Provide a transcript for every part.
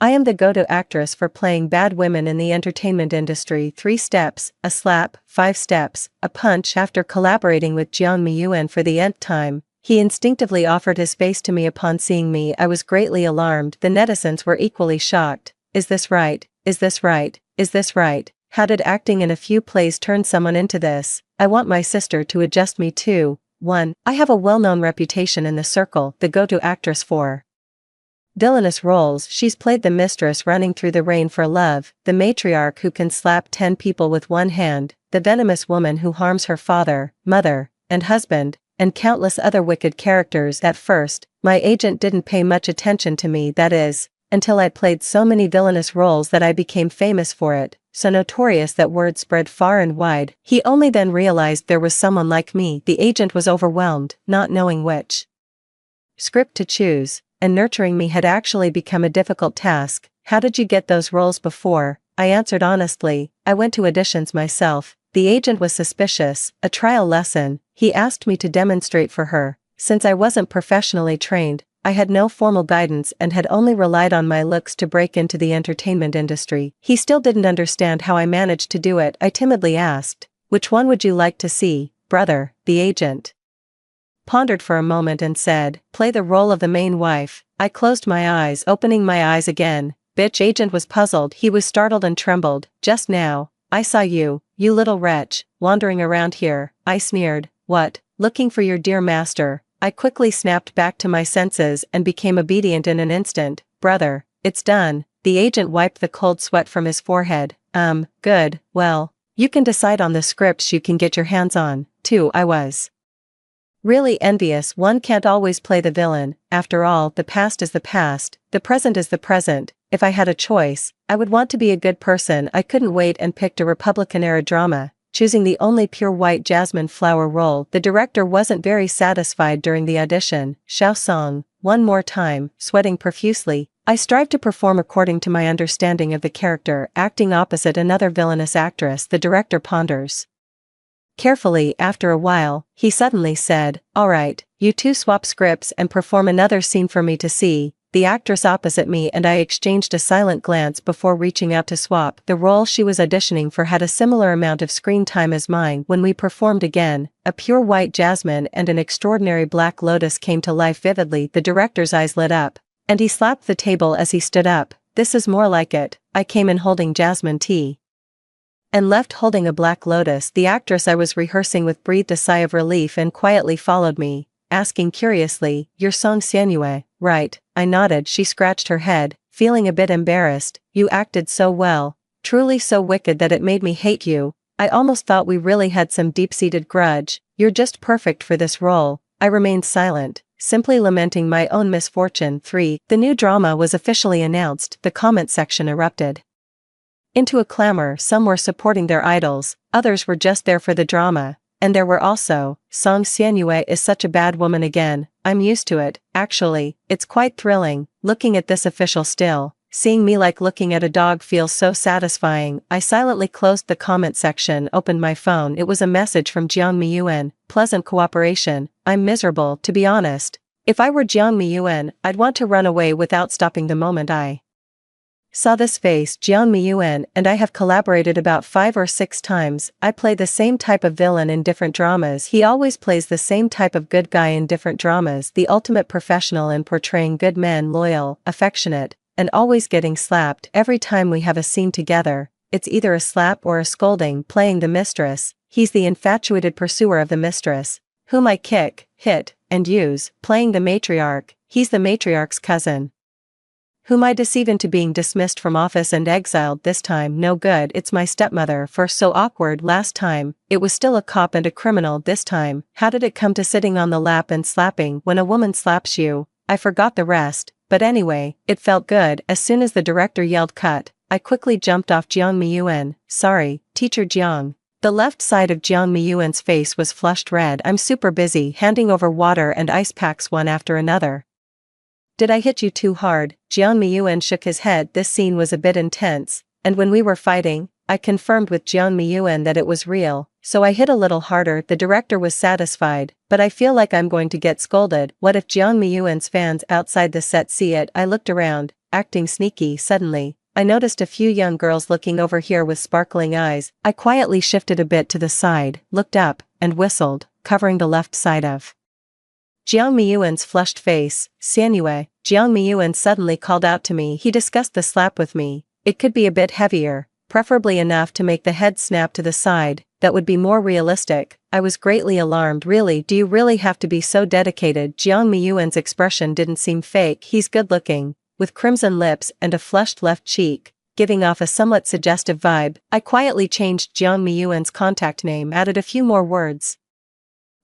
I am the go-to actress for playing bad women in the entertainment industry. 3 steps, a slap, 5 steps, a punch. After collaborating with Jiang Miyuan for the nth time, he instinctively offered his face to me. Upon seeing me, I was greatly alarmed. The netizens were equally shocked. Is this right? Is this right? Is this right? How did acting in a few plays turn someone into this? I want my sister to adjust me too. 1. I have a well-known reputation in the circle, the go-to actress for villainous roles. She's played the mistress running through the rain for love, the matriarch who can slap 10 people with one hand, the venomous woman who harms her father, mother, and husband, and countless other wicked characters. At first, my agent didn't pay much attention to me, that is, until I played so many villainous roles that I became famous for it, so notorious that word spread far and wide. He only then realized there was someone like me. The agent was overwhelmed, not knowing which script to choose, and nurturing me had actually become a difficult task. How did you get those roles before? I answered honestly, I went to auditions myself. The agent was suspicious. A trial lesson, he asked me to demonstrate for her. Since I wasn't professionally trained, I had no formal guidance and had only relied on my looks to break into the entertainment industry. He still didn't understand how I managed to do it. I timidly asked, which one would you like to see, brother? The agent pondered for a moment and said, play the role of the main wife. I closed my eyes, opening my eyes again. Bitch. Agent was puzzled. He was startled and trembled. Just now, I saw you, you little wretch, wandering around here. I sneered. What? Looking for your dear master. I quickly snapped back to my senses and became obedient in an instant. Brother, it's done. The agent wiped the cold sweat from his forehead. Good, well, you can decide on the scripts you can get your hands on, too. I was really envious. One can't always play the villain. After all, the past is the past, the present is the present. If I had a choice, I would want to be a good person. I couldn't wait and picked a Republican-era drama, choosing the only pure white jasmine flower role. The director wasn't very satisfied during the audition. Xiao Song, one more time, sweating profusely. I strive to perform according to my understanding of the character. Acting opposite another villainous actress. The director ponders carefully. After a while, he suddenly said, all right, you two swap scripts and perform another scene for me to see. The actress opposite me and I exchanged a silent glance before reaching out to swap. The role she was auditioning for had a similar amount of screen time as mine. When we performed again, a pure white jasmine and an extraordinary black lotus came to life vividly. The director's eyes lit up, and he slapped the table as he stood up. This is more like it. I came in holding jasmine tea and left holding a black lotus. The actress I was rehearsing with breathed a sigh of relief and quietly followed me, asking curiously, you're Song Xianyue, right? I nodded. She scratched her head, feeling a bit embarrassed. You acted so well, truly so wicked that it made me hate you. I almost thought we really had some deep-seated grudge. You're just perfect for this role. I remained silent, simply lamenting my own misfortune. 3. The new drama was officially announced. The comment section erupted into a clamor. Some were supporting their idols, others were just there for the drama. And there were also, Song Xianyue is such a bad woman again. I'm used to it. Actually, it's quite thrilling, looking at this official still. Seeing me like looking at a dog feels so satisfying. I silently closed the comment section, opened my phone. It was a message from Jiang Miyuan. Pleasant cooperation. I'm miserable, to be honest. If I were Jiang Miyuan, I'd want to run away without stopping the moment I saw this face. Jiang Miyuan and I have collaborated about 5 or 6 times. I play the same type of villain in different dramas. He always plays the same type of good guy in different dramas. The ultimate professional in portraying good men, loyal, affectionate, and always getting slapped. Every time we have a scene together, it's either a slap or a scolding. Playing the mistress, he's the infatuated pursuer of the mistress, whom I kick, hit, and use. Playing the matriarch, he's the matriarch's cousin, whom I deceive into being dismissed from office and exiled. This time, no good. It's my stepmother. First so awkward. Last time, it was still a cop and a criminal. This time, how did it come to sitting on the lap and slapping? When a woman slaps you, I forgot the rest, but anyway, it felt good. As soon as the director yelled cut, I quickly jumped off Jiang Miyuan. Sorry, teacher Jiang. The left side of Jiang Miyuan's face was flushed red. I'm super busy handing over water and ice packs one after another. Did I hit you too hard? Jiang Miyuan shook his head. This scene was a bit intense, and when we were fighting, I confirmed with Jiang Miyuan that it was real, so I hit a little harder. The director was satisfied, but I feel like I'm going to get scolded. What if Jiang Miyuan's fans outside the set see it? I looked around, acting sneaky. Suddenly, I noticed a few young girls looking over here with sparkling eyes. I quietly shifted a bit to the side, looked up, and whistled, covering the left side of Jiang Miyuan's flushed face. "Sanyue," Jiang Miyuan suddenly called out to me. He discussed the slap with me. "It could be a bit heavier, preferably enough to make the head snap to the side, that would be more realistic." I was greatly alarmed. "Really? Do you really have to be so dedicated?" Jiang Miyuan's expression didn't seem fake. He's good-looking, with crimson lips and a flushed left cheek, giving off a somewhat suggestive vibe. I quietly changed Jiang Miyuan's contact name, added a few more words.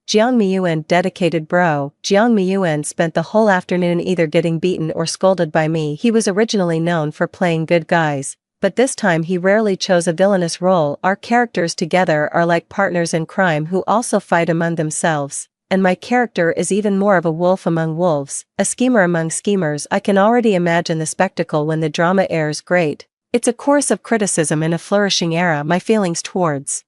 Jiang Miyuan, dedicated bro. Jiang Miyuan spent the whole afternoon either getting beaten or scolded by me. He was originally known for playing good guys, but this time he rarely chose a villainous role. Our characters together are like partners in crime who also fight among themselves, and my character is even more of a wolf among wolves, a schemer among schemers. I can already imagine the spectacle when the drama airs. Great. It's a course of criticism in a flourishing era. My feelings towards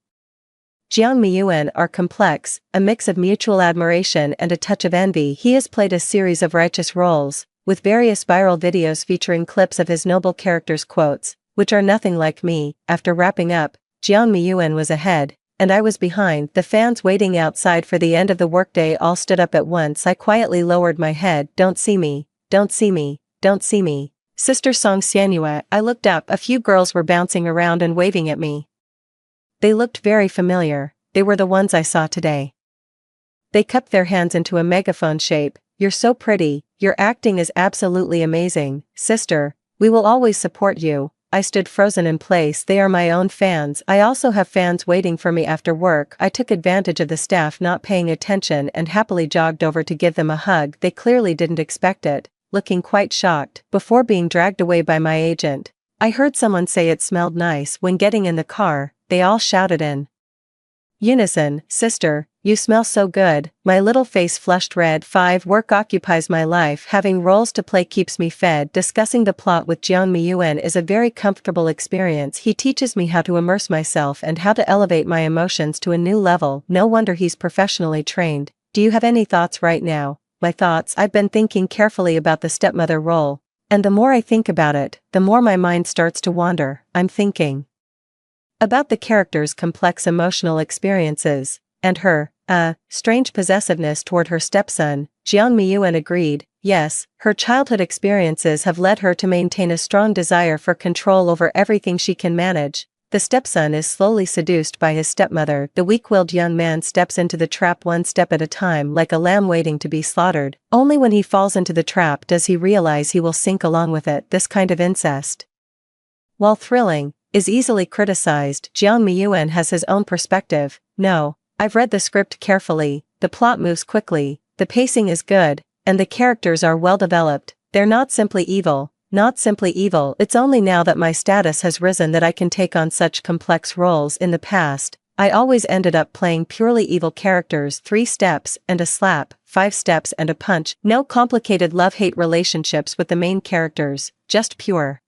Jiang Miyuan are complex, a mix of mutual admiration and a touch of envy. He has played a series of righteous roles, with various viral videos featuring clips of his noble character's quotes, which are nothing like me. After wrapping up, Jiang Miyuan was ahead, and I was behind. The fans waiting outside for the end of the workday all stood up at once. I quietly lowered my head. "Don't see me, don't see me, don't see me. Sister Song Sanyue." I looked up. A few girls were bouncing around and waving at me. They looked very familiar. They were the ones I saw today. They cupped their hands into a megaphone shape. "You're so pretty, your acting is absolutely amazing, sister, we will always support you." I stood frozen in place. They are my own fans. I also have fans waiting for me after work. I took advantage of the staff not paying attention and happily jogged over to give them a hug. They clearly didn't expect it, looking quite shocked. Before being dragged away by my agent, I heard someone say it smelled nice. When getting in the car, they all shouted in unison, "Sister, you smell so good." My little face flushed red. 5. Work occupies my life. Having roles to play keeps me fed. Discussing the plot with Jiang Miyuan is a very comfortable experience. He teaches me how to immerse myself and how to elevate my emotions to a new level. No wonder he's professionally trained. Do you have any thoughts right now? My thoughts? I've been thinking carefully about the stepmother role, and the more I think about it, the more my mind starts to wander. I'm thinking about the character's complex emotional experiences, and her, strange possessiveness toward her stepson. Jiang Miyuan agreed. Yes, her childhood experiences have led her to maintain a strong desire for control over everything she can manage. The stepson is slowly seduced by his stepmother. The weak-willed young man steps into the trap one step at a time, like a lamb waiting to be slaughtered. Only when he falls into the trap does he realize he will sink along with it. This kind of incest, while thrilling, is easily criticized. Jiang Miyuan has his own perspective. No, I've read the script carefully, the plot moves quickly, the pacing is good, and the characters are well developed. They're not simply evil, not simply evil. It's only now that my status has risen that I can take on such complex roles. In the past, I always ended up playing purely evil characters. 3 steps and a slap, 5 steps and a punch. No complicated love-hate relationships with the main characters, just pure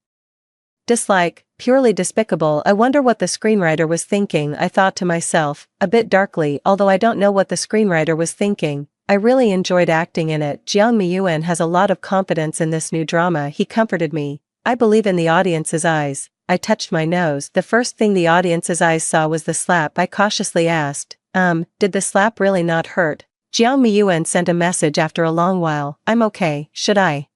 dislike, purely despicable. I wonder what the screenwriter was thinking, I thought to myself, a bit darkly. Although I don't know what the screenwriter was thinking, I really enjoyed acting in it. Jiang Miyuan has a lot of confidence in this new drama. He comforted me. I believe in the audience's eyes. I touched my nose. The first thing the audience's eyes saw was the slap. I cautiously asked, did the slap really not hurt? Jiang Miyuan sent a message after a long while. "I'm okay. Should I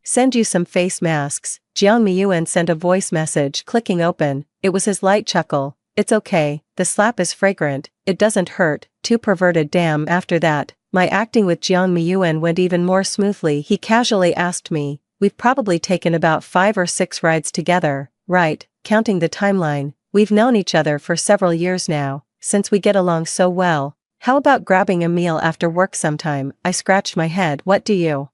send you some face masks?" Jiang Miyuan sent a voice message. Clicking open, it was his light chuckle. "It's okay, the slap is fragrant, it doesn't hurt." Too perverted. Damn. After that, my acting with Jiang Miyuan went even more smoothly. He casually asked me, "We've probably taken about 5 or 6 rides together, right? Counting the timeline, we've known each other for several years now, since we get along so well. How about grabbing a meal after work sometime?" I scratched my head. "What do you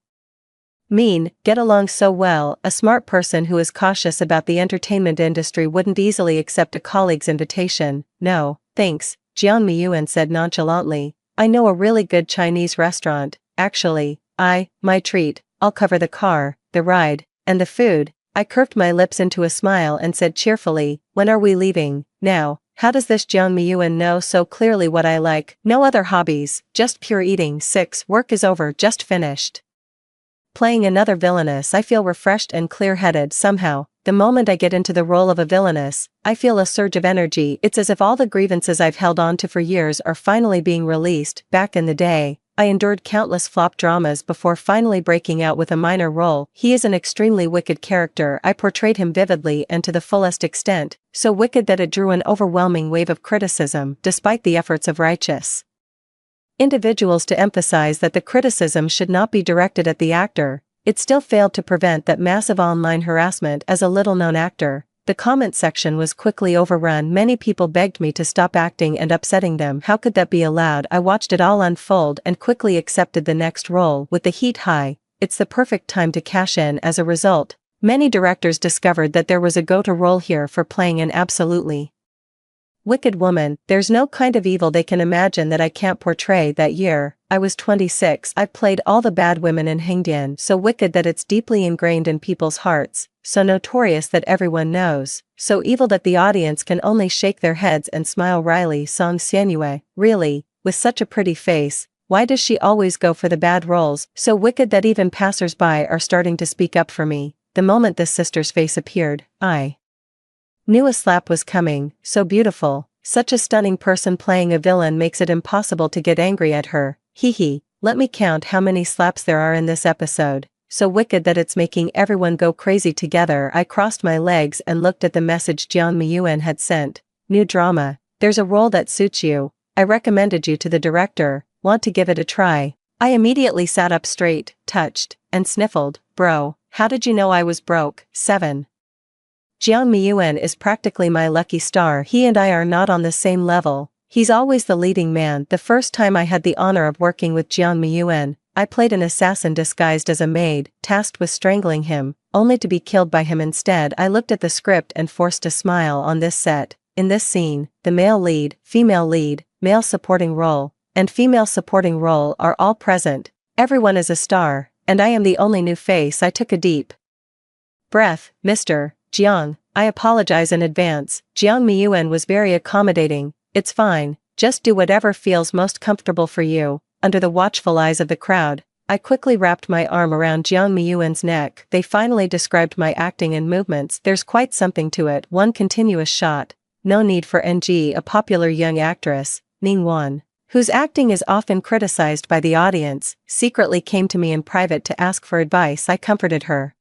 mean, get along so well?" A smart person who is cautious about the entertainment industry wouldn't easily accept a colleague's invitation. "No, thanks," Jiang Miyuan said nonchalantly. "I know a really good Chinese restaurant, actually. My treat. I'll cover the car, the ride, and the food." I curved my lips into a smile and said cheerfully, "When are we leaving?" Now, how does this Jiang Miyuan know so clearly what I like? No other hobbies, just pure eating. 6. Work is over, just finished. Playing another villainess, I feel refreshed and clear-headed somehow. The moment I get into the role of a villainess, I feel a surge of energy. It's as if all the grievances I've held on to for years are finally being released. Back in the day, I endured countless flop dramas before finally breaking out with a minor role. He is an extremely wicked character. I portrayed him vividly and to the fullest extent, so wicked that it drew an overwhelming wave of criticism, despite the efforts of righteous individuals to emphasize that the criticism should not be directed at the actor. It still failed to prevent that massive online harassment. As a little-known actor, the comment section was quickly overrun. Many people begged me to stop acting and upsetting them. How could that be allowed? I watched it all unfold and quickly accepted the next role. With the heat high, it's the perfect time to cash in. As a result, many directors discovered that there was a go-to role here for playing an absolutely wicked woman. There's no kind of evil they can imagine that I can't portray. That year, I was 26. I've played all the bad women in Hengdian, so wicked that it's deeply ingrained in people's hearts, so notorious that everyone knows, so evil that the audience can only shake their heads and smile. Riley Song Xianyue, really, with such a pretty face, why does she always go for the bad roles? So wicked that even passers-by are starting to speak up for me. The moment this sister's face appeared, I knew a slap was coming. So beautiful, such a stunning person playing a villain makes it impossible to get angry at her. Hee. Let me count how many slaps there are in this episode. So wicked that it's making everyone go crazy together. I crossed my legs and looked at the message Jiang Miyuan had sent. New drama. There's a role that suits you. I recommended you to the director. Want to give it a try? I immediately sat up straight, touched, and sniffled. Bro, how did you know I was broke? 7. Jiang Miyuan is practically my lucky star. He and I are not on the same level. He's always the leading man. The first time I had the honor of working with Jiang Miyuan, I played an assassin disguised as a maid, tasked with strangling him, only to be killed by him instead. I looked at the script and forced a smile. On this set, in this scene, the male lead, male supporting role, and female supporting role are all present. Everyone is a star, and I am the only new face. I took a deep breath. Mr. Jiang, I apologize in advance. Jiang Miyuan was very accommodating. It's fine, just do whatever feels most comfortable for you. Under the watchful eyes of the crowd, I quickly wrapped my arm around Jiang Miyuan's neck. They finally described my acting and movements. There's quite something to it. One continuous shot. No need for NG. A popular young actress, Ning Wan, whose acting is often criticized by the audience, secretly came to me in private to ask for advice. I comforted her.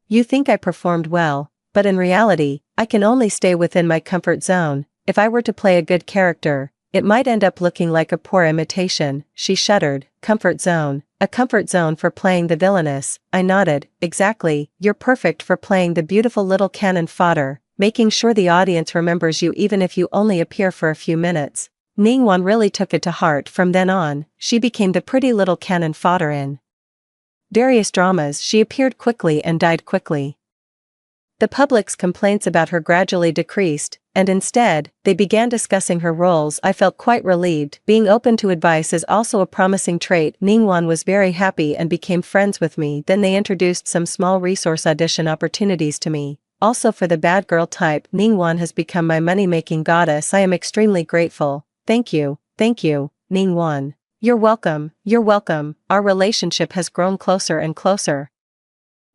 You think I performed well, but in reality, I can only stay within my comfort zone. If I were to play a good character, it might end up looking like a poor imitation. She shuddered. Comfort zone. A comfort zone for playing the villainess. I nodded. Exactly, you're perfect for playing the beautiful little cannon fodder, making sure the audience remembers you even if you only appear for a few minutes. Ning Wan really took it to heart. From then on, she became the pretty little cannon fodder in various dramas. She appeared quickly and died quickly. The public's complaints about her gradually decreased, and instead, they began discussing her roles. I felt quite relieved. Being open to advice is also a promising trait. Ning Wan was very happy and became friends with me. Then they introduced some small resource audition opportunities to me. Also for the bad girl type, Ning Wan has become my money-making goddess. I am extremely grateful. Thank you, Ning Wan. You're welcome. Our relationship has grown closer and closer.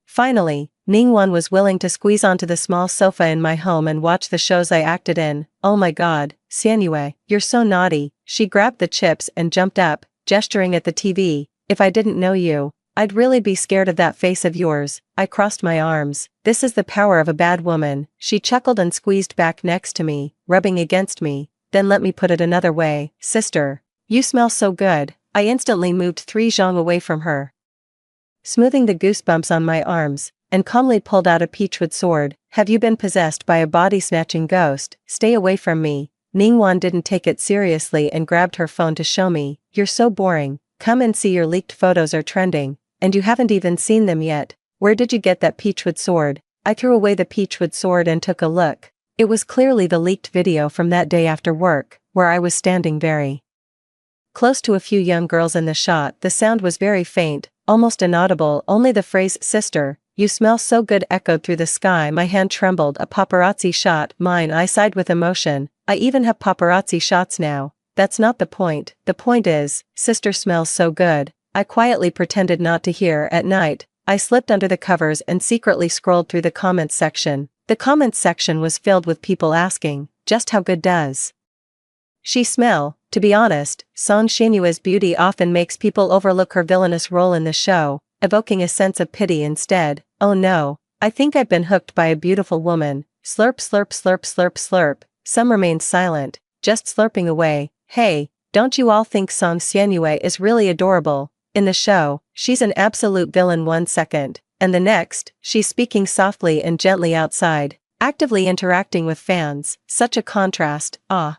Finally, Ning Wan was willing to squeeze onto the small sofa in my home and watch the shows I acted in. Oh my god, Xianyue, you're so naughty. She grabbed the chips and jumped up, gesturing at the TV. If I didn't know you, I'd really be scared of that face of yours. I crossed my arms. This is the power of a bad woman. She chuckled and squeezed back next to me, rubbing against me. Then let me put it another way. Sister, you smell so good. I instantly moved 3 zhang away from her, smoothing the goosebumps on my arms, and calmly pulled out a peachwood sword. Have you been possessed by a body-snatching ghost? Stay away from me. Ning Wan didn't take it seriously and grabbed her phone to show me. You're so boring. Come and see, your leaked photos are trending, and you haven't even seen them yet. Where did you get that peachwood sword? I threw away the peachwood sword and took a look. It was clearly the leaked video from that day after work, where I was standing very close to a few young girls in the shot. The sound was very faint, almost inaudible. Only the phrase, sister, you smell so good, echoed through the sky. My hand trembled. A paparazzi shot. Mine. I sighed with emotion. I even have paparazzi shots now. That's not the point. The point is, sister smells so good. I quietly pretended not to hear. At night, I slipped under the covers and secretly scrolled through the comments section. The comments section was filled with people asking, just how good does she smell? To be honest, Song Xianyue's beauty often makes people overlook her villainous role in the show, evoking a sense of pity instead. Oh no, I think I've been hooked by a beautiful woman. Slurp slurp slurp slurp slurp. Some remained silent, just slurping away. Hey, don't you all think Song Xianyue is really adorable? In the show, she's an absolute villain 1 second, and the next, she's speaking softly and gently outside, actively interacting with fans. Such a contrast. Ah.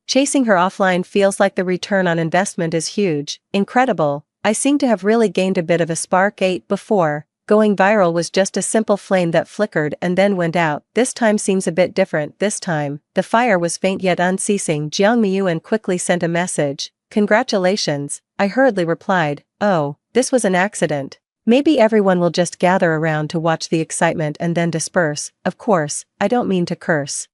Chasing her offline feels like the return on investment is huge. Incredible. I seem to have really gained a bit of a spark. 8 before. Going viral was just a simple flame that flickered and then went out. This time seems a bit different. This time, the fire was faint yet unceasing. Jiang Miyuan quickly sent a message. Congratulations. I hurriedly replied, oh, this was an accident. Maybe everyone will just gather around to watch the excitement and then disperse. Of course, I don't mean to curse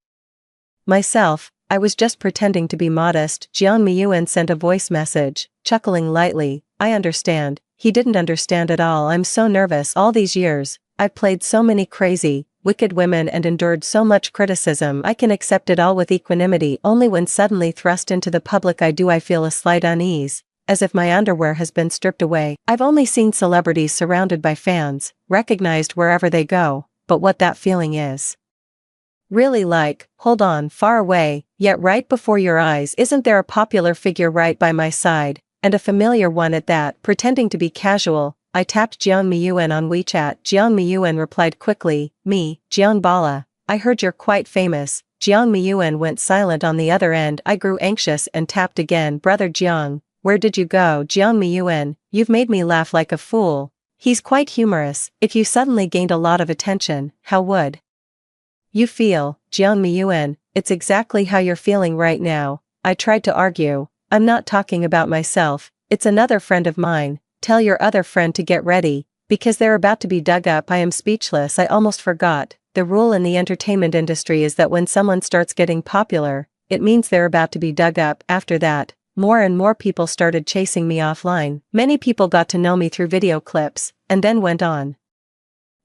myself. I was just pretending to be modest. Jiang Miyuan sent a voice message, chuckling lightly. I understand. He didn't understand at all. I'm so nervous. All these years, I've played so many crazy, wicked women and endured so much criticism. I can accept it all with equanimity. Only when suddenly thrust into the public I feel a slight unease, as if my underwear has been stripped away. I've only seen celebrities surrounded by fans, recognized wherever they go, but what that feeling is really like, hold on, far away, yet right before your eyes. Isn't there a popular figure right by my side, and a familiar one at that? Pretending to be casual, I tapped Jiang Miyuan on WeChat. Jiang Miyuan replied quickly, me, Jiang Bala. I heard you're quite famous. Jiang Miyuan went silent on the other end. I grew anxious and tapped again. Brother Jiang, where did you go? Jiang Miyuan, you've made me laugh like a fool. He's quite humorous. If you suddenly gained a lot of attention, how would you feel? Jiang Miyuan, it's exactly how you're feeling right now. I tried to argue. I'm not talking about myself, it's another friend of mine. Tell your other friend to get ready, because they're about to be dug up. I am speechless. I almost forgot. The rule in the entertainment industry is that when someone starts getting popular, it means they're about to be dug up. After that, more and more people started chasing me offline. Many people got to know me through video clips, and then went on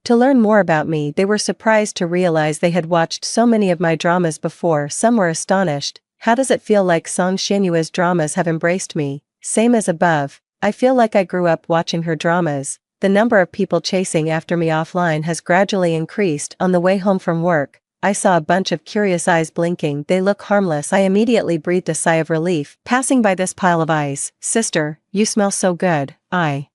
to learn more about me. They were surprised to realize they had watched so many of my dramas before. Some were astonished. How does it feel like Song Xianyue's dramas have embraced me? Same as above. I feel like I grew up watching her dramas. The number of people chasing after me offline has gradually increased. On the way home from work, I saw a bunch of curious eyes blinking. They look harmless. I immediately breathed a sigh of relief. Passing by this pile of eyes, sister, you smell so good. I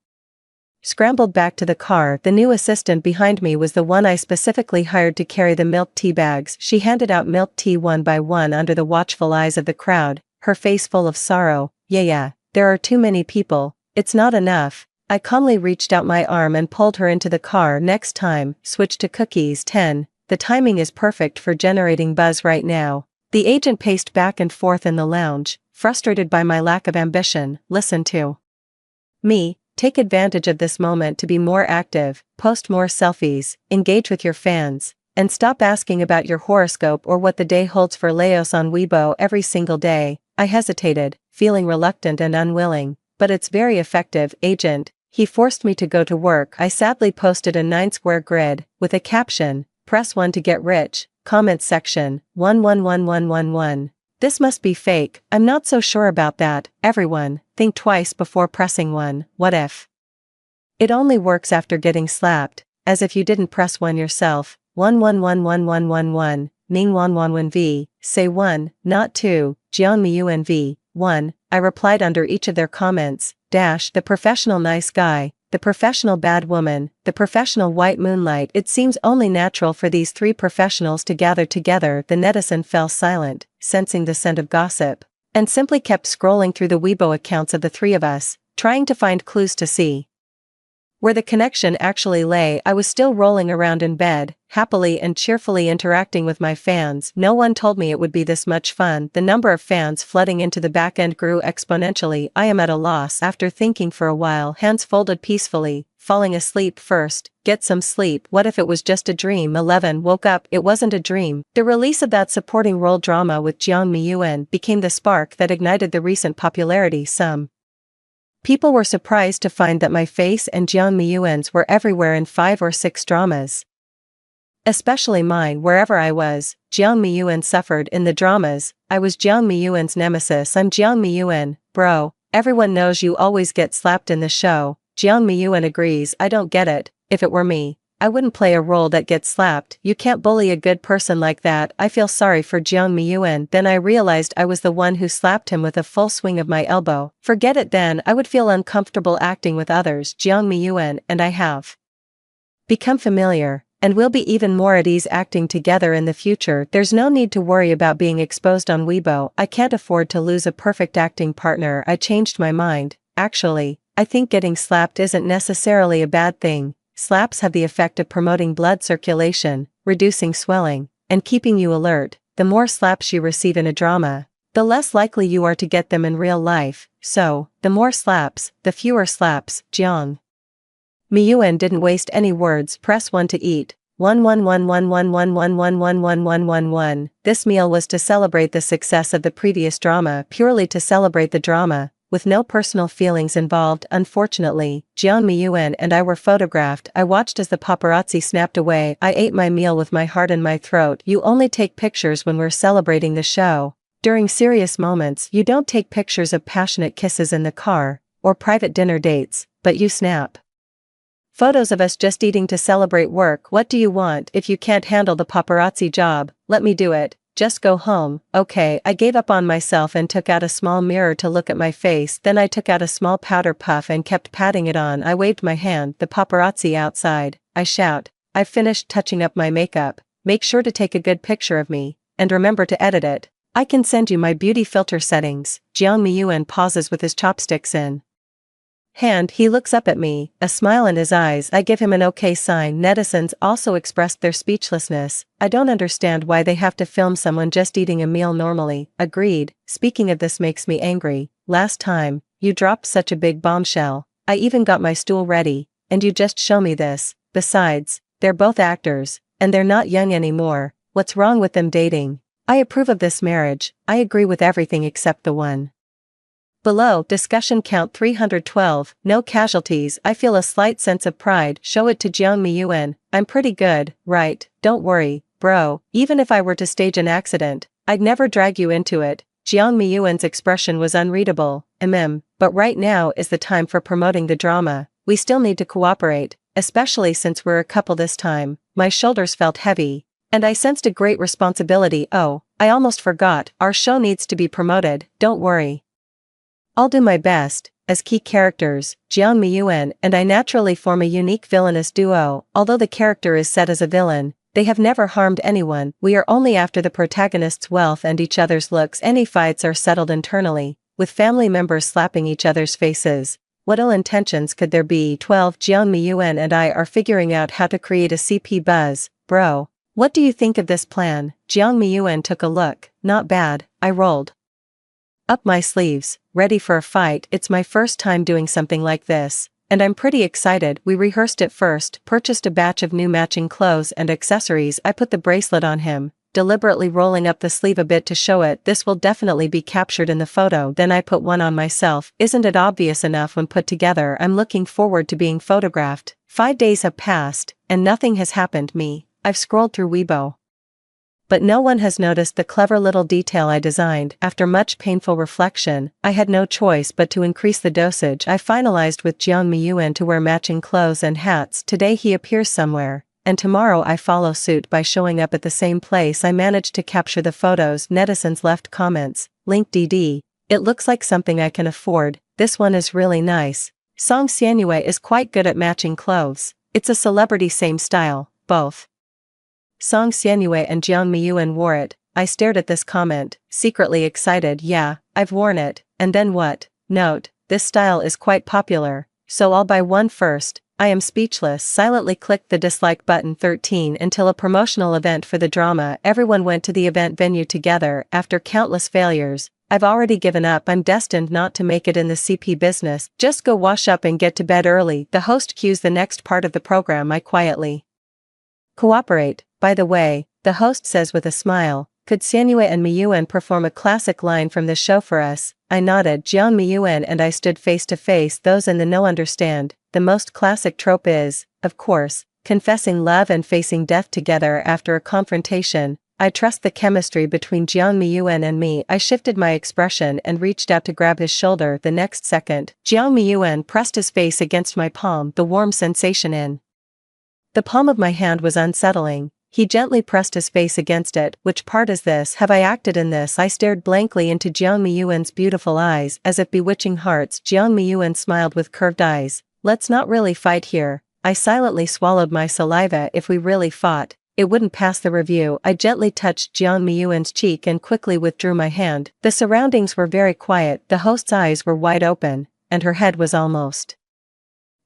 scrambled back to the car. The new assistant behind me was the one I specifically hired to carry the milk tea bags. She handed out milk tea one by one under the watchful eyes of the crowd, her face full of sorrow. Yeah, there are too many people. It's not enough. I calmly reached out my arm and pulled her into the car. Next time, switch to cookies. 10. The timing is perfect for generating buzz right now. The agent paced back and forth in the lounge, frustrated by my lack of ambition. Listen to me. Take advantage of this moment to be more active, post more selfies, engage with your fans, and stop asking about your horoscope or what the day holds for Laos on Weibo every single day. I hesitated, feeling reluctant and unwilling, but it's very effective, agent. He forced me to go to work. I sadly posted a 9-square grid, with a caption, press 1 to get rich, comments section, 111111. This must be fake. I'm not so sure about that. Everyone, think twice before pressing 1. What if it only works after getting slapped, as if you didn't press 1 yourself? 11111111, Ning Wanwanwen V, say 1, not 2, Jiang Miyuan V, 1, I replied under each of their comments, the professional nice guy, the professional bad woman, the professional white moonlight. It seems only natural for these three professionals to gather together. The netizen fell silent, sensing the scent of gossip, and simply kept scrolling through the Weibo accounts of the three of us, trying to find clues to see where the connection actually lay. I was still rolling around in bed, happily and cheerfully interacting with my fans. No one told me it would be this much fun. The number of fans flooding into the back end grew exponentially. I am at a loss. After thinking for a while, hands folded peacefully, falling asleep first. Get some sleep. What if it was just a dream? 11. Woke up. It wasn't a dream. The release of that supporting role drama with Jiang Miyuan became the spark that ignited the recent popularity. Some People were surprised to find that my face and Jeong Mi-eun's were everywhere in 5 or 6 dramas. Especially mine. Wherever I was, Jeong Mi-eun suffered in the dramas. I was Jeong Mi-eun's nemesis. I'm Jeong Mi-eun, bro. Everyone knows you always get slapped in the show. Jeong Mi-eun agrees. I don't get it. If it were me, I wouldn't play a role that gets slapped. You can't bully a good person like that. I feel sorry for Jeong Mi-eun. Then I realized I was the one who slapped him with a full swing of my elbow. Forget it then. I would feel uncomfortable acting with others. Jeong Mi-eun and I have become familiar, and we'll be even more at ease acting together in the future. There's no need to worry about being exposed on Weibo. I can't afford to lose a perfect acting partner. I changed my mind. Actually, I think getting slapped isn't necessarily a bad thing. Slaps have the effect of promoting blood circulation, reducing swelling, and keeping you alert. The more slaps you receive in a drama, the less likely you are to get them in real life. So, the more slaps, the fewer slaps. Jeong Mi-eun didn't waste any words. Press 1 to eat. 1111111111111. This meal was to celebrate the success of the previous drama, purely to celebrate the drama, with no personal feelings involved. Unfortunately, Jeong Mi-eun and I were photographed. I watched as the paparazzi snapped away. I ate my meal with my heart in my throat. You only take pictures when we're celebrating the show. During serious moments, you don't take pictures of passionate kisses in the car, or private dinner dates, but you snap photos of us just eating to celebrate work. What do you want? If you can't handle the paparazzi job, let me do it. Just go home. Okay, I gave up on myself and took out a small mirror to look at my face. Then I took out a small powder puff and kept patting it on. I waved my hand. The paparazzi outside. I shout. I've finished touching up my makeup. Make sure to take a good picture of me, and remember to edit it. I can send you my beauty filter settings. Jeong Mi-eun pauses with his chopsticks in hand. He looks up at me, a smile in his eyes. I give him an okay sign. Netizens also expressed their speechlessness. I don't understand why they have to film someone just eating a meal normally. Agreed. Speaking of this makes me angry. Last time, you dropped such a big bombshell. I even got my stool ready, and you just show me this. Besides, they're both actors, and they're not young anymore. What's wrong with them dating? I approve of this marriage. I agree with everything except the one below. Discussion count 312. No casualties. I feel a slight sense of pride. Show it to Jeong Mi-eun. I'm pretty good, right? Don't worry, bro. Even if I were to stage an accident, I'd never drag you into it. Jeong Mi-eun's expression was unreadable. But right now is the time for promoting the drama. We still need to cooperate, especially since we're a couple this time. My shoulders felt heavy, and I sensed a great responsibility. Oh, I almost forgot. Our show needs to be promoted. Don't worry. I'll do my best. As key characters, Jeong Mi-eun and I naturally form a unique villainous duo. Although the character is set as a villain, they have never harmed anyone. We are only after the protagonist's wealth and each other's looks. Any fights are settled internally, with family members slapping each other's faces. What ill intentions could there be? 12. Jeong Mi-eun and I are figuring out how to create a CP buzz. Bro, what do you think of this plan? Jeong Mi-eun took a look. Not bad. I rolled up my sleeves, ready for a fight. It's my first time doing something like this, and I'm pretty excited. We rehearsed it first, purchased a batch of new matching clothes and accessories. I put the bracelet on him, deliberately rolling up the sleeve a bit to show it. This will definitely be captured in the photo. Then I put one on myself. Isn't it obvious enough when put together? I'm looking forward to being photographed. 5 days have passed, and nothing has happened. I've scrolled through Weibo, but no one has noticed the clever little detail I designed. After much painful reflection, I had no choice but to increase the dosage. I finalized with Jeong Mi-eun to wear matching clothes and hats. Today he appears somewhere, and tomorrow I follow suit by showing up at the same place. I managed to capture the photos. Netizens left comments. Link DD. It looks like something I can afford. This one is really nice. Song Sianue is quite good at matching clothes. It's a celebrity, same style, both Song Sianue and Jeong Mi-eun wore it. I stared at this comment, secretly excited. Yeah, I've worn it. And then what? Note, this style is quite popular, so I'll buy one first. I am speechless. Silently clicked the dislike button. 13. Until a promotional event for the drama, everyone went to the event venue together. After countless failures, I've already given up. I'm destined not to make it in the CP business. Just go wash up and get to bed early. The host cues the next part of the program. I quietly cooperate. By the way, the host says with a smile, Could Sanyue and Miyuan perform a classic line from the show for us? I nodded. Jiang Miyuan and I stood face to face. Those in the know understand. The most classic trope is, of course, confessing love and facing death together after a confrontation. I trust the chemistry between Jiang Miyuan and me. I shifted my expression and reached out to grab his shoulder. The next second, Jiang Miyuan pressed his face against my palm, the warm sensation in the palm of my hand was unsettling. He gently pressed his face against it. Which part is this? Have I acted in this? I stared blankly into Jiang Miyuan's beautiful eyes, as if bewitching hearts. Jiang Miyuan smiled with curved eyes. Let's not really fight here. I silently swallowed my saliva. If we really fought, it wouldn't pass the review. I gently touched Jiang Miyuan's cheek and quickly withdrew my hand. The surroundings were very quiet. The host's eyes were wide open, and her head was almost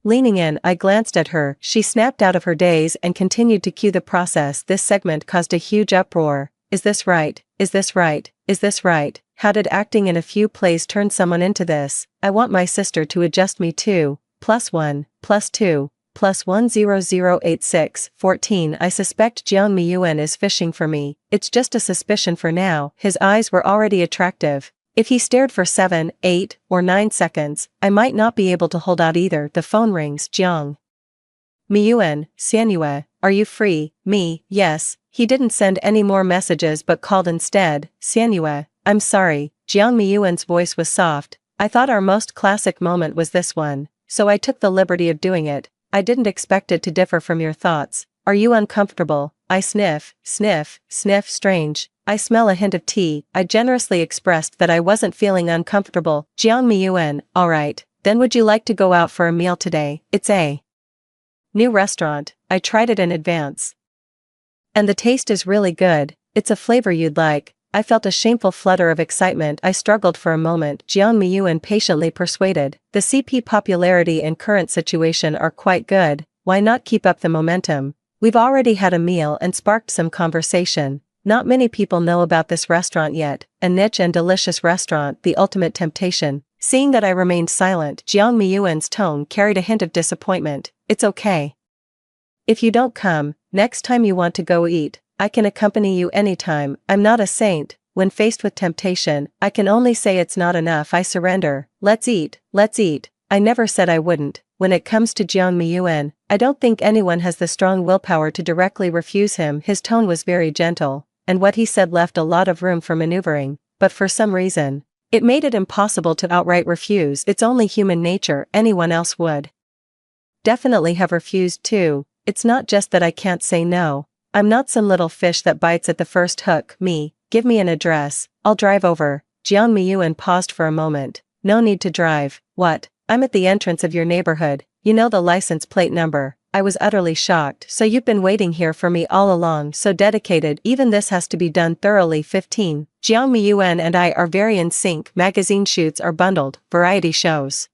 leaning in. I glanced at her. She snapped out of her daze and continued to cue the process. This segment caused a huge uproar. Is this right? Is this right? Is this right? How did acting in a few plays turn someone into this? I want my sister to adjust me too. +1, +2, +10086, 14. I suspect Jiang Miyuan is fishing for me. It's just a suspicion for now. His eyes were already attractive. If he stared for 7, 8, or 9 seconds, I might not be able to hold out either. The phone rings. Jiang Miyuan, Sanyue, are you free? Me, yes. He didn't send any more messages but called instead. Sanyue, I'm sorry. Jiang Miyuan's voice was soft. I thought our most classic moment was this one, so I took the liberty of doing it. I didn't expect it to differ from your thoughts. Are you uncomfortable? I sniff, sniff, sniff. Strange. I smell a hint of tea. I generously expressed that I wasn't feeling uncomfortable. Jiang Miyuan, alright, then would you like to go out for a meal today? It's a new restaurant. I tried it in advance, and the taste is really good. It's a flavor you'd like. I felt a shameful flutter of excitement. I struggled for a moment. Jiang Miyuan patiently persuaded. The CP popularity and current situation are quite good. Why not keep up the momentum? We've already had a meal and sparked some conversation. Not many people know about this restaurant yet, a niche and delicious restaurant, the ultimate temptation. Seeing that I remained silent, Jiang Miyuan's tone carried a hint of disappointment. It's okay if you don't come. Next time you want to go eat, I can accompany you anytime. I'm not a saint. When faced with temptation, I can only say it's not enough. I surrender. Let's eat, let's eat. I never said I wouldn't. When it comes to Jiang Miyuan, I don't think anyone has the strong willpower to directly refuse him. His tone was very gentle, and what he said left a lot of room for maneuvering, but for some reason, it made it impossible to outright refuse. It's only human nature. Anyone else would definitely have refused too. It's not just that I can't say no. I'm not some little fish that bites at the first hook. Give me an address. I'll drive over. Jiang Miyuan paused for a moment. No need to drive. What? I'm at the entrance of your neighborhood. You know the license plate number. I was utterly shocked. So you've been waiting here for me all along. So dedicated. Even this has to be done thoroughly. 15. Jiang Miyuan and I are very in sync. Magazine shoots are bundled. Variety shows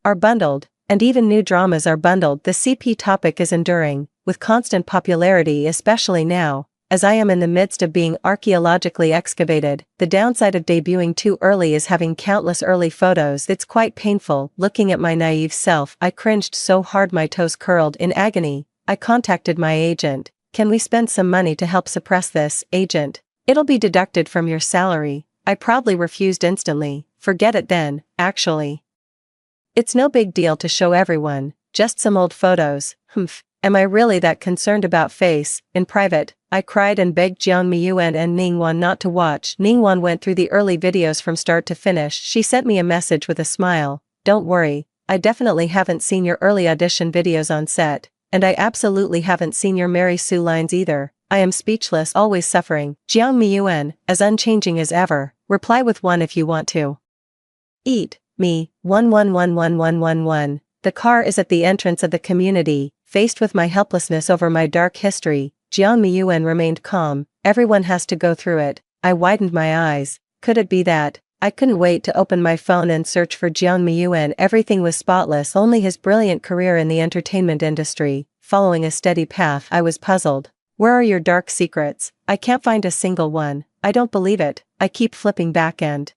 are bundled. And even new dramas are bundled. The CP topic is enduring, with constant popularity, especially now, as I am in the midst of being archaeologically excavated. The downside of debuting too early is having countless early photos. It's quite painful. Looking at my naive self, I cringed so hard my toes curled in agony. I contacted my agent. Can we spend some money to help suppress this, agent? It'll be deducted from your salary. I proudly refused instantly. Forget it then, actually. It's no big deal to show everyone, just some old photos. Am I really that concerned about face? In private, I cried and begged Jiang Miyuan and Ningguan not to watch. Ningguan went through the early videos from start to finish. She sent me a message with a smile. Don't worry, I definitely haven't seen your early audition videos on set, and I absolutely haven't seen your Mary Sue lines either. I am speechless, always suffering. Jiang Miyuan, as unchanging as ever. Reply with one if you want to eat. Me, 11111111. The car is at the entrance of the community. Faced with my helplessness over my dark history, Jiang Miyuan remained calm. Everyone has to go through it. I widened my eyes. Could it be that? I couldn't wait to open my phone and search for Jiang Miyuan. Everything was spotless, only his brilliant career in the entertainment industry, following a steady path. I was puzzled. Where are your dark secrets? I can't find a single one. I don't believe it. I keep flipping back and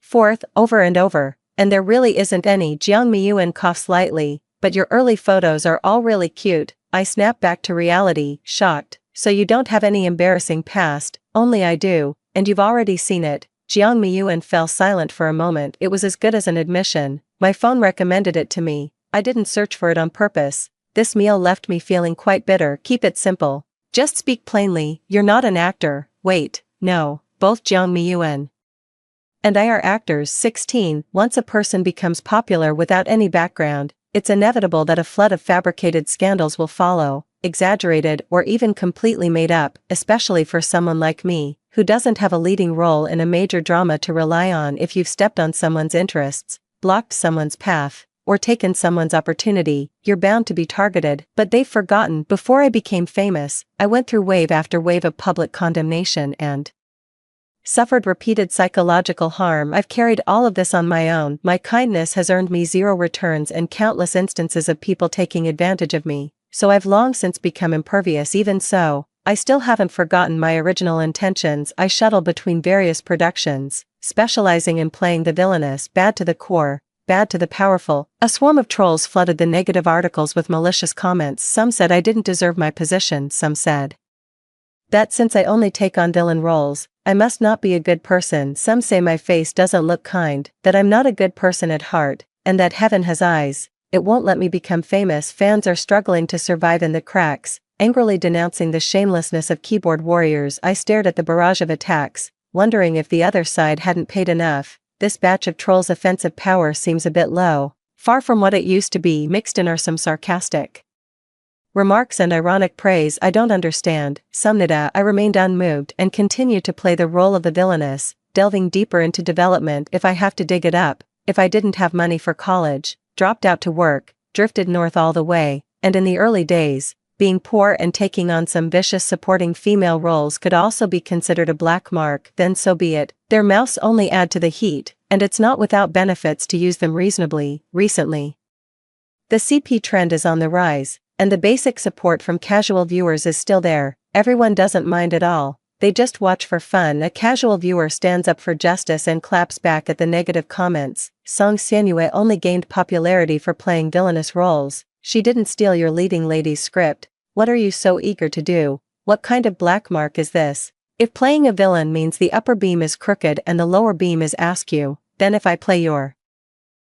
forth, over and over, and there really isn't any. Jiang Miyuan coughed slightly. But your early photos are all really cute. I snapped back to reality, shocked. so you don't have any embarrassing past, only I do, and you've already seen it. Jiang Miyuan fell silent for a moment. It was as good as an admission. My phone recommended it to me. I didn't search for it on purpose. This meal left me feeling quite bitter. Keep it simple. Just speak plainly. You're not an actor. Wait, no, both Jiang Miyuan and I are actors. 16. Once a person becomes popular without any background, it's inevitable that a flood of fabricated scandals will follow, exaggerated or even completely made up, especially for someone like me, who doesn't have a leading role in a major drama to rely on. If you've stepped on someone's interests, blocked someone's path, or taken someone's opportunity, you're bound to be targeted. But they've forgotten, before I became famous, I went through wave after wave of public condemnation and suffered repeated psychological harm. I've carried all of this on my own. My kindness has earned me zero returns and countless instances of people taking advantage of me, so I've long since become impervious. Even so, I still haven't forgotten my original intentions. I shuttle between various productions, specializing in playing the villainous, bad to the core, bad to the powerful. A swarm of trolls flooded the negative articles with malicious comments. Some said I didn't deserve my position. Some said that since I only take on villain roles, I must not be a good person. Some say my face doesn't look kind, that I'm not a good person at heart, and that heaven has eyes. It won't let me become famous. Fans are struggling to survive in the cracks, angrily denouncing the shamelessness of keyboard warriors. I stared at the barrage of attacks, wondering if the other side hadn't paid enough. This batch of trolls' offensive power seems a bit low, far from what it used to be. Mixed in are some sarcastic remarks and ironic praise I don't understand. I remained unmoved and continued to play the role of the villainess, delving deeper into development if I have to dig it up. If I didn't have money for college, dropped out to work, drifted north all the way, and in the early days, being poor and taking on some vicious supporting female roles could also be considered a black mark, then so be it. Their mouths only add to the heat, and it's not without benefits to use them reasonably. Recently, the CP trend is on the rise, and the basic support from casual viewers is still there. Everyone doesn't mind at all, they just watch for fun. A casual viewer stands up for justice and claps back at the negative comments. Song Xianyue only gained popularity for playing villainous roles. She didn't steal your leading lady's script. What are you so eager to do? What kind of black mark is this? If playing a villain means the upper beam is crooked and the lower beam is askew, then if I play your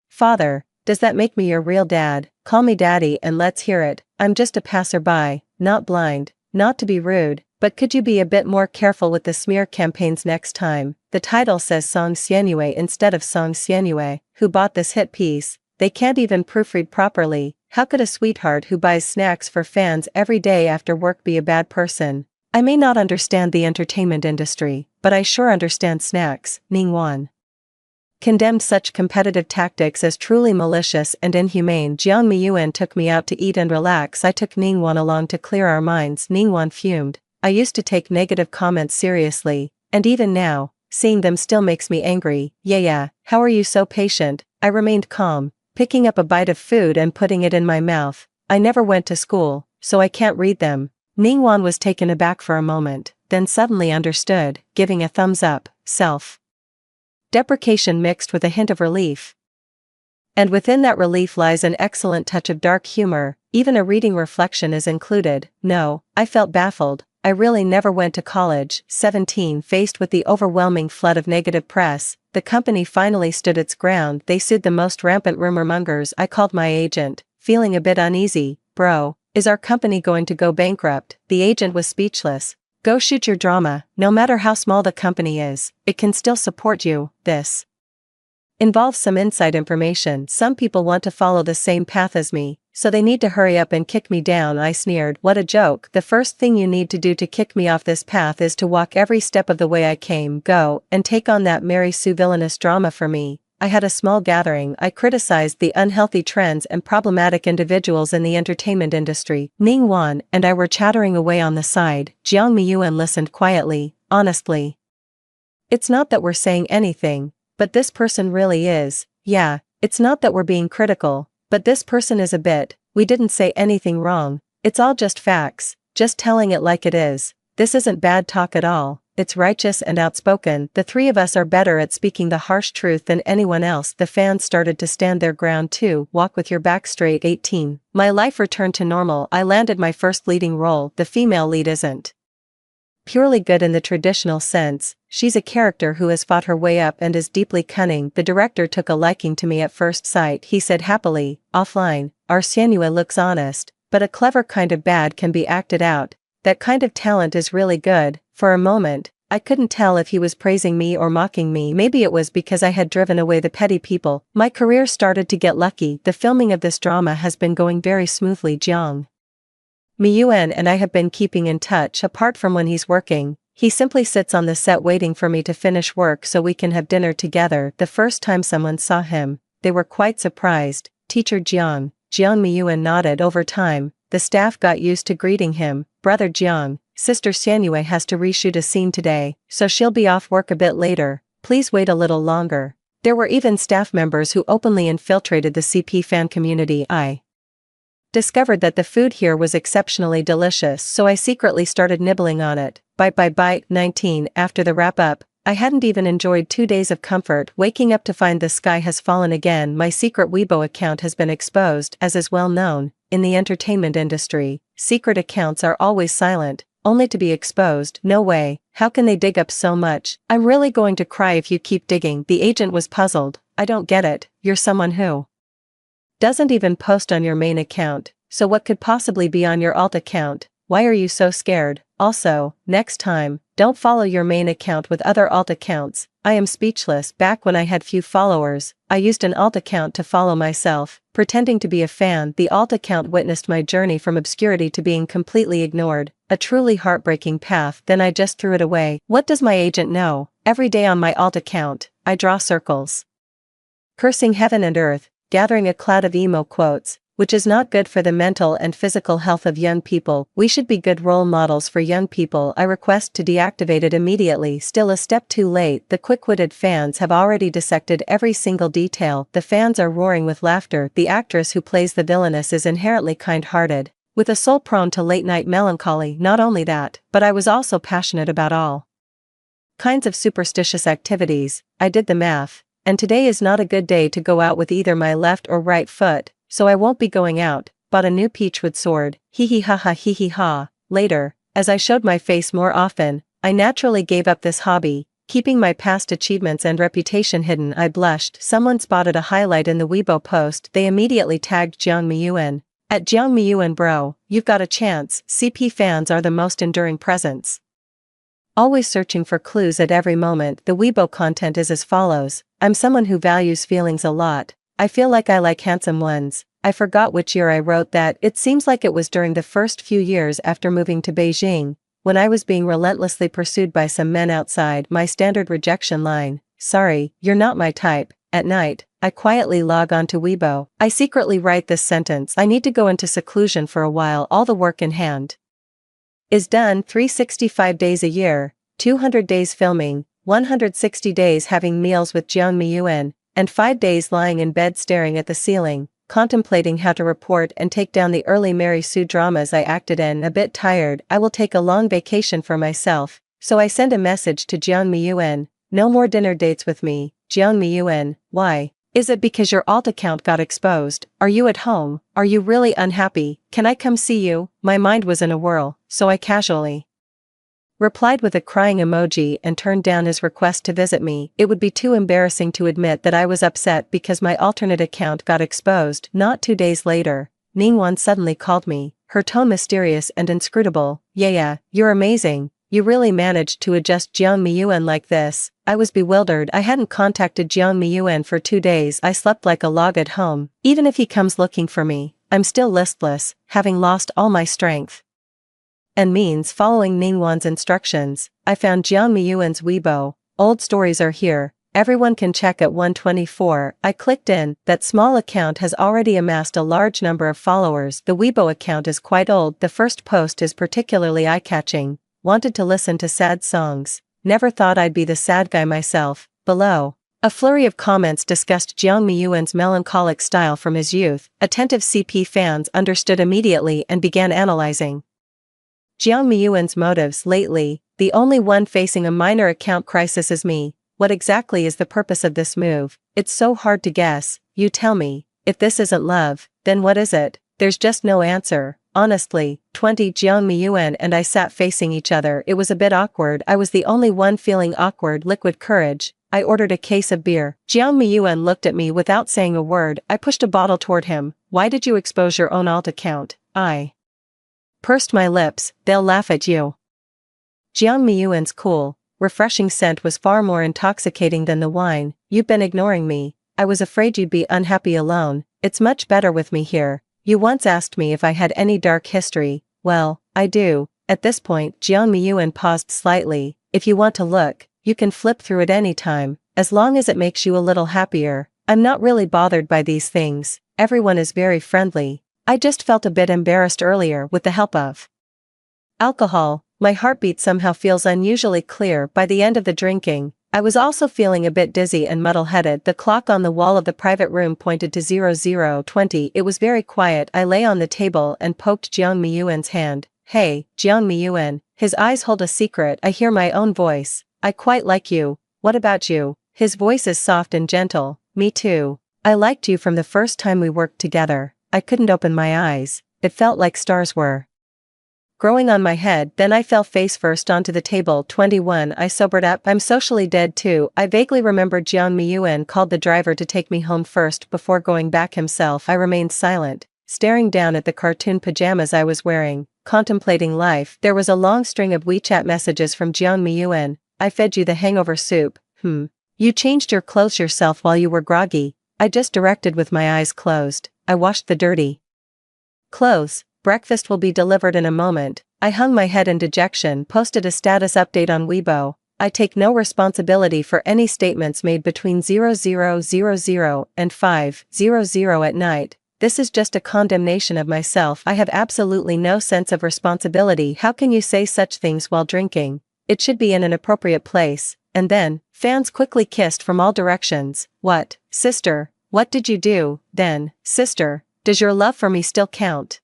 father, does that make me your real dad? Call me daddy and let's hear it. I'm just a passerby, not blind. Not to be rude, but could you be a bit more careful with the smear campaigns next time? The title says Song Xianyue instead of Song Xianyue. Who bought this hit piece? They can't even proofread properly. How could a sweetheart who buys snacks for fans every day after work be a bad person? I may not understand the entertainment industry, but I sure understand snacks. Ningguan condemned such competitive tactics as truly malicious and inhumane. Jiang Miyuan took me out to eat and relax. I took Ningguan along to clear our minds. Ningguan fumed. I used to take negative comments seriously, and even now, seeing them still makes me angry. Yeah, how are you so patient? I remained calm, picking up a bite of food and putting it in my mouth. I never went to school, so I can't read them. Ningguan was taken aback for a moment, then suddenly understood, giving a thumbs up. Self-deprecation mixed with a hint of relief. And within that relief lies an excellent touch of dark humor. Even a reading reflection is included. No, I felt baffled. I really never went to college. 17. Faced with the overwhelming flood of negative press, the company finally stood its ground. They sued the most rampant rumor mongers. I called my agent, feeling a bit uneasy. Bro, is our company going to go bankrupt? The agent was speechless. Go shoot your drama. No matter how small the company is, it can still support you. This involves some inside information. Some people want to follow the same path as me, so they need to hurry up and kick me down. I sneered. What a joke. The first thing you need to do to kick me off this path is to walk every step of the way I came. Go and take on that Mary Sue villainous drama for me. I had a small gathering. I criticized the unhealthy trends and problematic individuals in the entertainment industry. Ningguan and I were chattering away on the side. Jiang Miyuan listened quietly. Honestly, it's not that we're saying anything, but this person really is. Yeah, it's not that we're being critical, but this person is a bit. We didn't say anything wrong. It's all just facts, just telling it like it is. This isn't bad talk at all. It's righteous and outspoken. The three of us are better at speaking the harsh truth than anyone else. The fans started to stand their ground too. Walk with your back straight. 18. My life returned to normal. I landed my first leading role. The female lead isn't purely good in the traditional sense. She's a character who has fought her way up and is deeply cunning. The director took a liking to me at first sight, he said happily. Offline, our Senua looks honest, but a clever kind of bad can be acted out. That kind of talent is really good. For a moment, I couldn't tell if he was praising me or mocking me. Maybe it was because I had driven away the petty people. My career started to get lucky. The filming of this drama has been going very smoothly. Jiang Miyuan and I have been keeping in touch apart from when he's working. He simply sits on the set waiting for me to finish work so we can have dinner together. The first time someone saw him, they were quite surprised. Teacher Jiang Miyuan nodded. Over time, the staff got used to greeting him. Brother Jiang, Sister Senua has to reshoot a scene today, so she'll be off work a bit later. Please wait a little longer. There were even staff members who openly infiltrated the CP fan community. I discovered that the food here was exceptionally delicious, so I secretly started nibbling on it. Bite. 19. After the wrap-up, I hadn't even enjoyed 2 days of comfort, waking up to find the sky has fallen again. My secret Weibo account has been exposed. As is well known, in the entertainment industry, secret accounts are always silent, only to be exposed. No way, how can they dig up so much? I'm really going to cry if you keep digging. The agent was puzzled. I don't get it, you're someone who doesn't even post on your main account, so what could possibly be on your alt account? Why are you so scared? Also, next time, don't follow your main account with other alt accounts. I am speechless. Back when I had few followers, I used an alt account to follow myself, pretending to be a fan. The alt account witnessed my journey from obscurity to being completely ignored, a truly heartbreaking path. Then I just threw it away. What does my agent know? Every day on my alt account, I draw circles, cursing heaven and earth, gathering a cloud of emo quotes, which is not good for the mental and physical health of young people. We should be good role models for young people. I request to deactivate it immediately. Still a step too late. The quick-witted fans have already dissected every single detail. The fans are roaring with laughter. The actress who plays the villainess is inherently kind-hearted, with a soul prone to late-night melancholy. Not only that, but I was also passionate about all kinds of superstitious activities. I did the math, and today is not a good day to go out with either my left or right foot, so I won't be going out. Bought a new peachwood sword. Hee hee ha ha hee hee ha. Later, as I showed my face more often, I naturally gave up this hobby, keeping my past achievements and reputation hidden. I blushed. Someone spotted a highlight in the Weibo post. They immediately tagged Jiang Miyuan. At Jiang Miyuan bro, you've got a chance. CP fans are the most enduring presence, always searching for clues at every moment. The Weibo content is as follows. I'm someone who values feelings a lot. I feel like I like handsome ones. I forgot which year I wrote that. It seems like it was during the first few years after moving to Beijing, when I was being relentlessly pursued by some men outside. My standard rejection line: sorry, you're not my type. At night, I quietly log on to Weibo. I secretly write this sentence: I need to go into seclusion for a while. All the work in hand is done. 365 days a year, 200 days filming, 160 days having meals with Jiang Miyuan, and 5 days lying in bed staring at the ceiling, contemplating how to report and take down the early Mary Sue dramas I acted in. A bit tired, I will take a long vacation for myself, so I send a message to Jiang Miyuan: no more dinner dates with me. Jiang Miyuan: why? Is it because your alt account got exposed? Are you at home? Are you really unhappy? Can I come see you? My mind was in a whirl, so I casually replied with a crying emoji and turned down his request to visit me. It would be too embarrassing to admit that I was upset because my alternate account got exposed. Not 2 days later, Ningwan suddenly called me, her tone mysterious and inscrutable. Yeah, you're amazing. You really managed to adjust Jiang Miyuan like this. I was bewildered. I hadn't contacted Jiang Miyuan for 2 days. I slept like a log at home. Even if he comes looking for me, I'm still listless, having lost all my strength and means. Following Ningwan's instructions, I found Jiang Miyuan's Weibo. Old stories are here. Everyone can check at 124. I clicked in. That small account has already amassed a large number of followers. The Weibo account is quite old. The first post is particularly eye-catching. Wanted to listen to sad songs. Never thought I'd be the sad guy myself. Below, a flurry of comments discussed Jiang Miyuan's melancholic style from his youth. Attentive CP fans understood immediately and began analyzing Jiang Miyuan's motives lately. The only one facing a minor account crisis is me. What exactly is the purpose of this move? It's so hard to guess. You tell me. If this isn't love, then what is it? There's just no answer. honestly. 20 Jiang Miyuan and I sat facing each other. It was a bit awkward. I was the only one feeling awkward. Liquid courage. I ordered a case of beer. Jiang Miyuan looked at me without saying a word. I pushed a bottle toward him. Why did you expose your own alt account? I pursed my lips. They'll laugh at you. Jiang Miyuan's cool, refreshing scent was far more intoxicating than the wine. You've been ignoring me. I was afraid you'd be unhappy alone. It's much better with me here. You once asked me if I had any dark history. Well, I do. At this point, Jiang Miyuan paused slightly. If you want to look, you can flip through it any time, as long as it makes you a little happier. I'm not really bothered by these things. Everyone is very friendly. I just felt a bit embarrassed earlier with the help of alcohol. My heartbeat somehow feels unusually clear by the end of the drinking. I was also feeling a bit dizzy and muddle-headed. The clock on the wall of the private room pointed to 00:20. It was very quiet. I lay on the table and poked Jiang Miyuan's hand. Hey, Jiang Miyuan. His eyes hold a secret. I hear my own voice. I quite like you. What about you? His voice is soft and gentle. Me too. I liked you from the first time we worked together. I couldn't open my eyes. It felt like stars were growing on my head. Then I fell face first onto the table. 21. I sobered up. I'm socially dead too. I vaguely remembered Jiang Miyuan called the driver to take me home first before going back himself. I remained silent, staring down at the cartoon pajamas I was wearing, contemplating life. There was a long string of WeChat messages from Jiang Miyuan. I fed you the hangover soup. You changed your clothes yourself while you were groggy. I just directed with my eyes closed. I washed the dirty clothes. Breakfast will be delivered in a moment. I hung my head in dejection. Posted a status update on Weibo. I take no responsibility for any statements made between 00:00 and 5:00 at night. This is just a condemnation of myself. I have absolutely no sense of responsibility. How can you say such things while drinking? It should be in an appropriate place. And then, fans quickly kissed from all directions. What, sister? What did you do, then, sister? Does your love for me still count?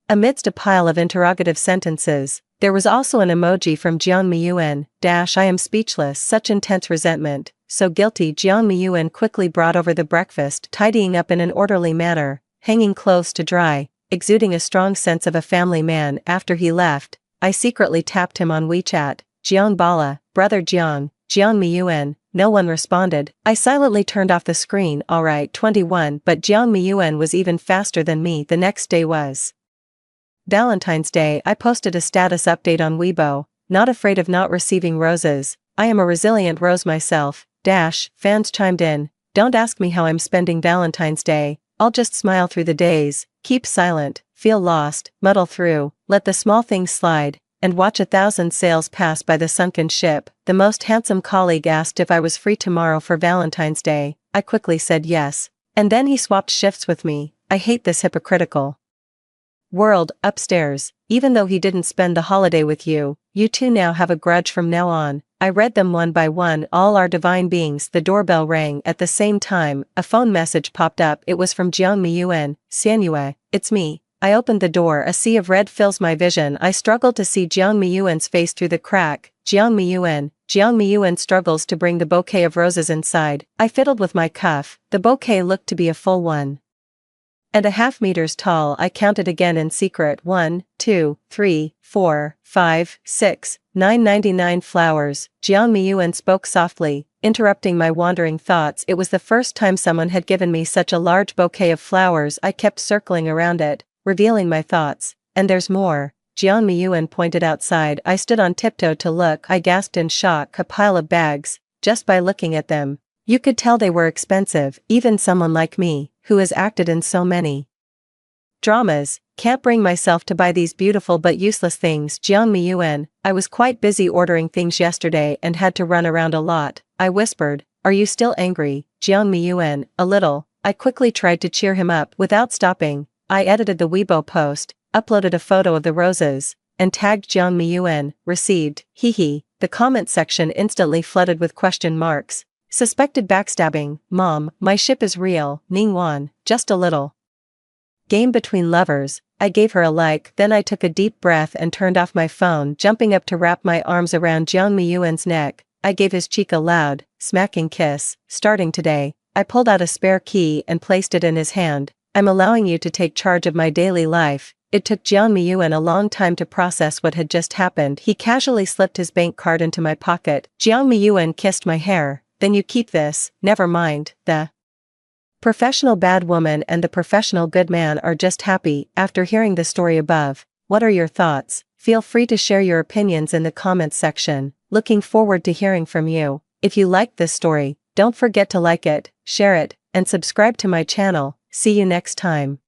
Amidst a pile of interrogative sentences, there was also an emoji from Jiang Miyuan. I am speechless. Such intense resentment. So guilty. Jiang Miyuan quickly brought over the breakfast, tidying up in an orderly manner, hanging clothes to dry, exuding a strong sense of a family man. After he left, I secretly tapped him on WeChat. Jiang Bala, brother Jiang, Jiang Miyuan. No one responded. I silently turned off the screen. Alright. 21. But Jiang Miyuan was even faster than me. The next day was Valentine's Day. I posted a status update on Weibo. Not afraid of not receiving roses. I am a resilient rose myself. Fans chimed in. Don't ask me how I'm spending Valentine's Day. I'll just smile through the days, keep silent, feel lost, muddle through, let the small things slide, and watch 1,000 sails pass by the sunken ship. The most handsome colleague asked if I was free tomorrow for Valentine's Day. I quickly said yes. And then he swapped shifts with me. I hate this hypocritical world. Upstairs. Even though he didn't spend the holiday with you, you two now have a grudge from now on. I read them one by one. All are divine beings. The doorbell rang. At the same time, a phone message popped up. It was from Jiang Miyuan. Xianyue, it's me. I opened the door. A sea of red fills my vision. I struggled to see Jiang Miyuan's face through the crack. Jiang Miyuan struggles to bring the bouquet of roses inside. I fiddled with my cuff. The bouquet looked to be a full 1.5 meters tall. I counted again in secret. 1, 2, 3, 4, 5, 6, 9. 99 flowers. Jiang Miyuan spoke softly, interrupting my wandering thoughts. It was the first time someone had given me such a large bouquet of flowers. I kept circling around it, revealing my thoughts. And there's more. Jiang Miyuan pointed outside. I stood on tiptoe to look. I gasped in shock. A pile of bags. Just by looking at them, you could tell they were expensive. Even someone like me, who has acted in so many dramas, can't bring myself to buy these beautiful but useless things. Jiang Miyuan, I was quite busy ordering things yesterday and had to run around a lot. I whispered, are you still angry? Jiang Miyuan, a little. I quickly tried to cheer him up. Without stopping, I edited the Weibo post, uploaded a photo of the roses, and tagged Jiang Miyuan. Received. Hehe. The comment section instantly flooded with question marks. Suspected backstabbing. Mom, my ship is real. Ningguan, just a little game between lovers. I gave her a like. Then I took a deep breath and turned off my phone, jumping up to wrap my arms around Jiang Miyuan's neck. I gave his cheek a loud, smacking kiss. Starting today, I pulled out a spare key and placed it in his hand. I'm allowing you to take charge of my daily life. It took Jiang Miyuan a long time to process what had just happened. He casually slipped his bank card into my pocket. Jiang Miyuan kissed my hair. Then you keep this, never mind. The professional bad woman and the professional good man are just happy. After hearing the story above, what are your thoughts? Feel free to share your opinions in the comments section. Looking forward to hearing from you. If you liked this story, don't forget to like it, share it, and subscribe to my channel. See you next time.